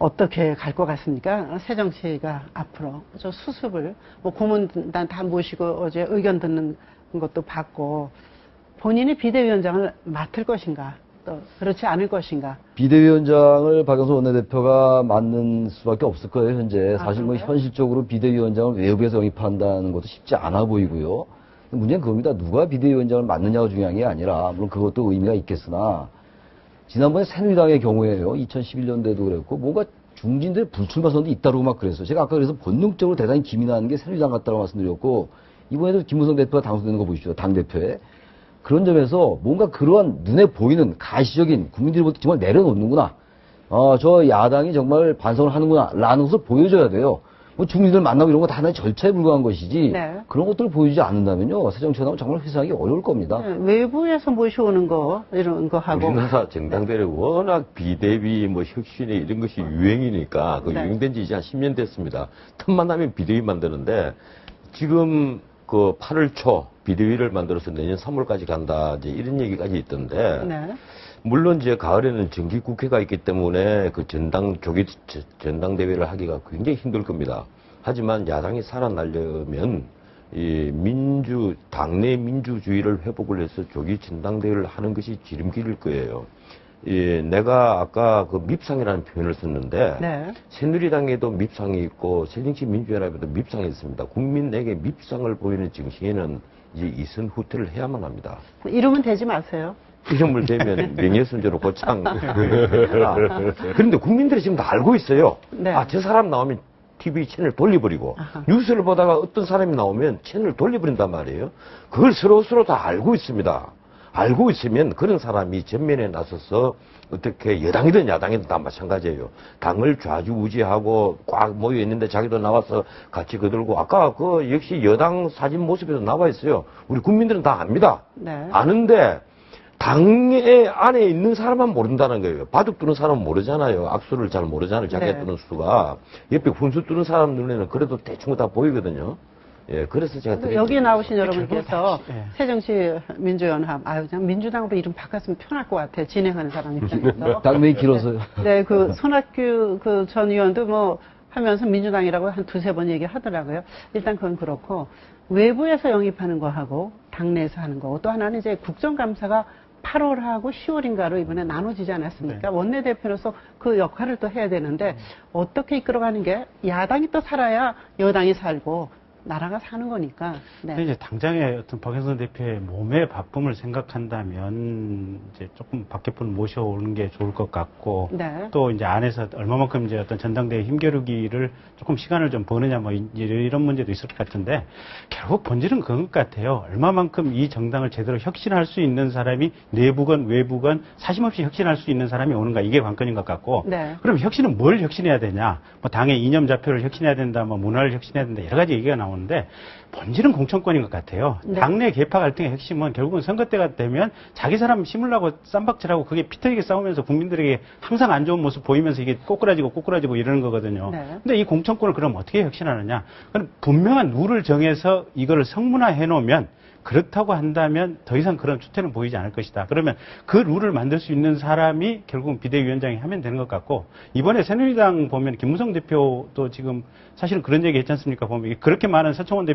어떻게 갈 것 같습니까? 새정치가 앞으로 저 수습을 뭐 고문단 다 모시고 어제 의견 듣는 것도 받고 본인이 비대위원장을 맡을 것인가 또 그렇지 않을 것인가. 비대위원장을 박영선 원내대표가 맡는 수밖에 없을 거예요. 현재 사실 뭐 그런가요? 현실적으로 비대위원장을 외부에서 영입한다는 것도 쉽지 않아 보이고요. 문제는 그겁니다. 누가 비대위원장을 맡느냐가 중요한 게 아니라 물론 그것도 의미가 있겠으나 지난번에 새누리당의 경우에요. 2011년대도 그랬고 뭔가 중진들의 불출마 선언도 잇따르고 막 그랬어요. 제가 아까 그래서 본능적으로 대단히 기민한 게 새누리당 같다고 말씀드렸고 이번에도 김무성 대표가 당선되는 거 보시죠. 당대표에. 그런 점에서 뭔가 그러한 눈에 보이는 가시적인 국민들이 볼 때 정말 내려놓는구나. 저 야당이 정말 반성을 하는구나. 라는 것을 보여줘야 돼요. 뭐 주민들 만나고 이런 거 다 하나의 절차에 불과한 것이지. 네. 그런 것들을 보여주지 않는다면요. 새정치연합은 정말 회상하기 어려울 겁니다. 네, 외부에서 모셔오는 거 이런 거 하고 우리나라 정당들이 워낙 비대위 뭐 혁신이 이런 것이 유행이니까 그 네. 유행된 지 이제 한 10년 됐습니다. 틈만 나면 비대위 만드는데 지금 그 8월 초 비대위를 만들어서 내년 3월까지 간다 이제 이런 얘기까지 있던데 네. 물론 이제 가을에는 정기국회가 있기 때문에 그 조기 전당대회를 하기가 굉장히 힘들 겁니다. 하지만 야당이 살아나려면 이 당내 민주주의를 회복을 해서 조기 전당대회를 하는 것이 지름길일 거예요. 내가 아까 그 밉상이라는 표현을 썼는데 네. 새누리당에도 밉상이 있고 새정치민주연합에도 밉상이 있습니다. 국민에게 밉상을 보이는 정치에는 이제 이선 후퇴를 해야만 합니다. 이러면 되지 마세요. 이름을 대면 명예훼손죄로 고창. 그런데 국민들이 지금 다 알고 있어요. 네. 저 사람 나오면 TV 채널 돌려버리고 아하. 뉴스를 보다가 어떤 사람이 나오면 채널 돌려버린단 말이에요. 그걸 서로 다 알고 있습니다. 알고 있으면 그런 사람이 전면에 나서서 어떻게 여당이든 야당이든 다 마찬가지예요. 당을 좌지우지하고 꽉 모여 있는데 자기도 나와서 같이 거들고 아까 그 역시 여당 사진 모습에도 나와 있어요. 우리 국민들은 다 압니다. 네. 아는데 당의 안에 있는 사람만 모른다는 거예요. 바둑 두는 사람은 모르잖아요. 악수를 잘 모르잖아요. 자기가 네. 두는 수가. 옆에 훈수 두는 사람 눈에는 그래도 대충 다 보이거든요. 예, 그래서 제가 여기 나오신 여러분께서 결국 다- 예. 새정치민주연합, 그냥 민주당으로 이름 바꿨으면 편할 것 같아요. 진행하는 사람 입장에서. 당명이 길어서요. 네, 그 손학규 그 전 의원도 뭐 하면서 민주당이라고 한 두세 번 얘기하더라고요. 일단 그건 그렇고 외부에서 영입하는 거하고 당내에서 하는 거고 또 하나는 이제 국정감사가 8월하고 10월인가로 이번에 나눠지지 않았습니까? 네. 원내대표로서 그 역할을 또 해야 되는데 어떻게 이끌어가는 게 야당이 또 살아야 여당이 살고 나라가 사는 거니까. 네. 근데 이제 당장의 어떤 박영선 대표의 몸의 바쁨을 생각한다면 이제 조금 밖에 분 모셔오는 게 좋을 것 같고 네. 또 이제 안에서 얼마만큼 이제 어떤 전당대회 힘겨루기를 조금 시간을 좀 버느냐 뭐 이런 문제도 있을 것 같은데 결국 본질은 그런 것 같아요. 얼마만큼 이 정당을 제대로 혁신할 수 있는 사람이 내부건 외부건 사심없이 혁신할 수 있는 사람이 오는가 이게 관건인 것 같고 네. 그럼 혁신은 뭘 혁신해야 되냐? 뭐 당의 이념 좌표를 혁신해야 된다, 뭐 문화를 혁신해야 된다 여러 가지 얘기가 나오는데 본질은 공천권인 것 같아요. 네. 당내 계파 갈등의 핵심은 결국은 선거 때가 되면 자기 사람 심으려고 쌈박질하고 그게 피터지게 싸우면서 국민들에게 항상 안 좋은 모습 보이면서 이게 꼬꾸라지고 이러는 거거든요. 네. 근데 이 공천권을 그럼 어떻게 혁신하느냐? 그럼 분명한 룰을 정해서 이거를 성문화해 놓으면 그렇다고 한다면 더 이상 그런 추태는 보이지 않을 것이다. 그러면 그 룰을 만들 수 있는 사람이 결국은 비대위원장이 하면 되는 것 같고 이번에 새누리당 보면 김무성 대표도 지금 사실은 그런 얘기 했지 않습니까? 보면 그렇게 많은 서청원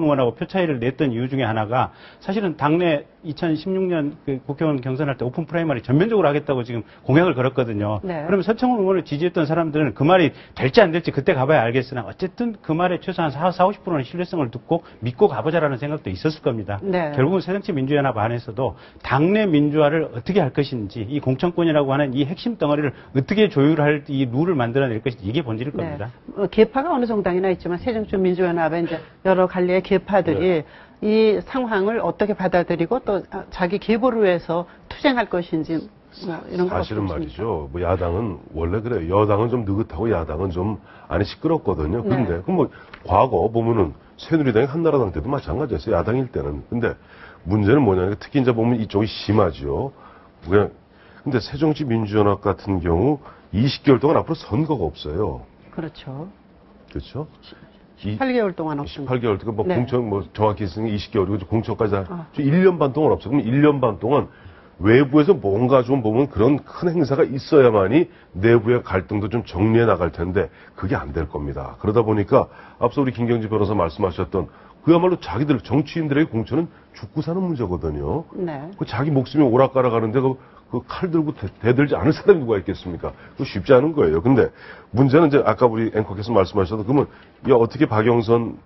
의원하고 표 차이를 냈던 이유 중에 하나가 사실은 당내 2016년 그 국회의원 경선할 때 오픈 프라이머리 전면적으로 하겠다고 지금 공약을 걸었거든요. 네. 그러면 서청원 의원을 지지했던 사람들은 그 말이 될지 안 될지 그때 가봐야 알겠으나 어쨌든 그 말에 최소한 40~50%는 신뢰성을 듣고 믿고 가보자라는 생각도 있었을 겁니다. 네. 결국은 새정치민주연합 안에서도 당내 민주화를 어떻게 할 것인지 이 공천권이라고 하는 이 핵심 덩어리를 어떻게 조율할 이 룰을 만들어낼 것인지 이게 본질일 겁니다. 계파가 어느 정당이나 있지만 새정치민주연합의 이제 여러 갈래의 계파들이 이 상황을 어떻게 받아들이고 또 자기 계보를 위해서 투쟁할 것인지 뭐 이런 거 사실은 어떻습니까? 말이죠. 뭐 야당은 원래 그래요. 여당은 좀 느긋하고 야당은 좀 안에 시끄럽거든요. 그런데 네. 그럼 뭐 과거 보면은 새누리당이 한나라당 때도 마찬가지였어요. 야당일 때는. 근데 문제는 뭐냐면 특히 이제 보면 이쪽이 심하죠. 그냥 근데 새정치민주연합 같은 경우 20개월 동안 앞으로 선거가 없어요. 그렇죠. 그렇죠? 18개월 동안 없습니다. 18개월, 그러니까 뭐 네. 공천, 뭐 정확히 쓰는 게 20개월이고 공천까지 1년 반 동안 없어. 그럼 1년 반 동안 외부에서 뭔가 좀 보면 그런 큰 행사가 있어야만이 내부의 갈등도 좀 정리해 나갈 텐데 그게 안 될 겁니다. 그러다 보니까 앞서 우리 김경지 변호사 말씀하셨던 그야말로 자기들 정치인들의 공천은 죽고 사는 문제거든요. 네. 그 자기 목숨이 오락가락 하는데 그 칼 들고 대들지 않을 사람이 누가 있겠습니까? 그거 쉽지 않은 거예요. 근데 문제는 이제 아까 우리 앵커께서 말씀하셔도 그러면 야 어떻게 박영선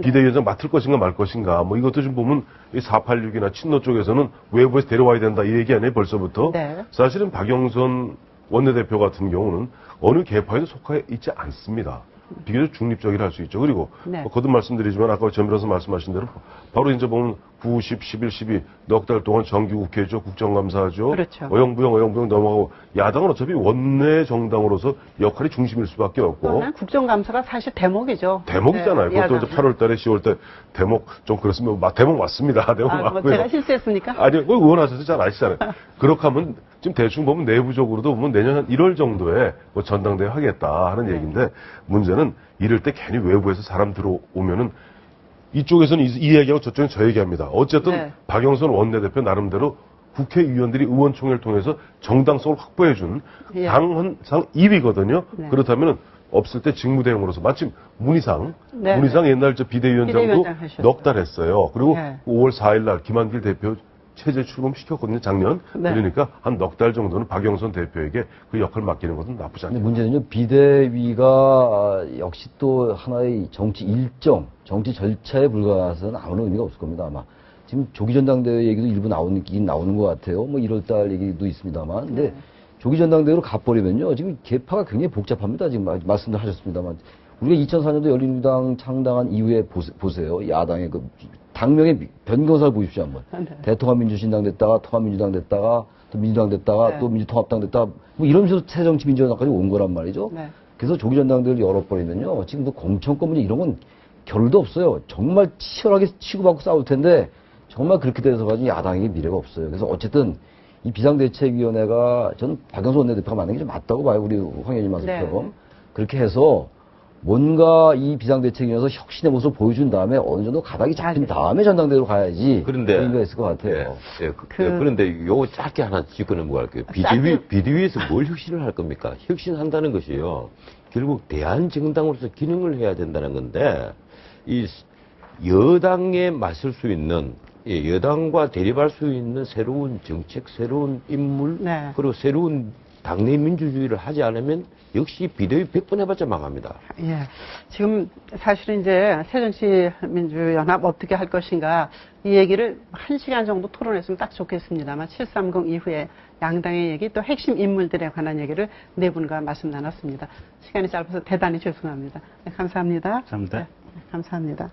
비대위원장 맡을 것인가 말 것인가 뭐 이것도 좀 보면 이 486이나 친노 쪽에서는 외부에서 데려와야 된다 이 얘기 아니에요 벌써부터. 네. 사실은 박영선 원내대표 같은 경우는 어느 계파에도 속해 있지 않습니다. 비교적 중립적이라 할 수 있죠. 그리고 네. 거듭 말씀드리지만 아까 전 변호사 말씀하신 대로 바로 이제 보면 9, 10, 11, 12 넉 달 동안 정기 국회죠. 국정감사죠. 그렇죠. 어영부영 넘어가고 야당은 어차피 원내 정당으로서 역할이 중심일 수밖에 없고 그러나 국정감사가 사실 대목이죠. 대목이잖아요. 네, 그것도 이제 8월 달에 10월 달 대목 좀 그렇습니다. 대목 맞습니다. 대목 뭐 맞고요. 제가 실수했습니까? 아니요. 그거 의원하셔서 잘 아시잖아요. 그렇게 하면 지금 대충 보면 내부적으로도 보면 내년 한 1월 정도에 뭐 전당대회 하겠다 하는 얘기인데 문제는 이럴 때 괜히 외부에서 사람 들어오면은 이쪽에서는 이 얘기하고 저쪽은 저 얘기합니다. 어쨌든 네. 박영선 원내대표 나름대로 국회의원들이 의원총회를 통해서 정당성을 확보해준 예. 당헌상 2위거든요. 네. 그렇다면 없을 때 직무대행으로서 마침 문희상 네. 옛날 저 비대위원장도 비대위원장 하셨어요. 넉 달 했어요. 그리고 네. 5월 4일 날 김한길 대표 체제 출범시켰거든요, 작년. 네. 그러니까 한 넉 달 정도는 박영선 대표에게 그 역할을 맡기는 것은 나쁘지 근데 않죠. 문제는요, 비대위가 역시 또 하나의 정치 일정, 정치 절차에 불과해서는 아무런 의미가 없을 겁니다, 아마. 지금 조기전당대회 얘기도 일부 나오는 것 같아요. 뭐 1월달 얘기도 있습니다만. 근데 조기전당대회로 가버리면요, 지금 계파가 굉장히 복잡합니다. 지금 말씀도 하셨습니다만. 우리가 2004년도 열린우리당 창당한 이후에 보세요. 야당의 그 당명의 변경사를 보십시오, 한번. 네. 대통합민주신당 됐다가 통합민주당 됐다가 또 민주당 됐다가 네. 또 민주통합당 됐다가 뭐 이러면서 새정치민주연합까지 온 거란 말이죠. 네. 그래서 조기전당대회를 열어버리면요. 지금도 공천권 문제 이런 건 결도 없어요. 정말 치열하게 치고받고 싸울 텐데 정말 그렇게 돼서 가지고 야당에게 미래가 없어요. 그래서 어쨌든 이 비상대책위원회가 저는 박영선 원내대표가 만든 게 좀 맞다고 봐요. 우리 황 의원님 말씀처럼. 네. 그렇게 해서 뭔가 이 비상대책위원회에서 혁신의 모습을 보여준 다음에 어느 정도 가닥이 잡힌 다음에 전당대회로 가야지. 그런데 그런 의미가 있을 것 같아요. 그런데 요거 짧게 하나 짚고 넘어갈게요. 비대위에서 뭘 혁신을 할 겁니까? 혁신한다는 것이요. 결국 대한정당으로서 기능을 해야 된다는 건데 이 여당에 맞설 수 있는 여당과 대립할 수 있는 새로운 정책, 새로운 인물, 네. 그리고 새로운 당내 민주주의를 하지 않으면 역시 비대위 100번 해봤자 망합니다. 예. 지금 사실은 이제 새정치민주연합 어떻게 할 것인가 이 얘기를 1시간 정도 토론했으면 딱 좋겠습니다만 730 이후에 양당의 얘기 또 핵심 인물들에 관한 얘기를 네 분과 말씀 나눴습니다. 시간이 짧아서 대단히 죄송합니다. 네, 감사합니다. 감사합니다. 네, 감사합니다.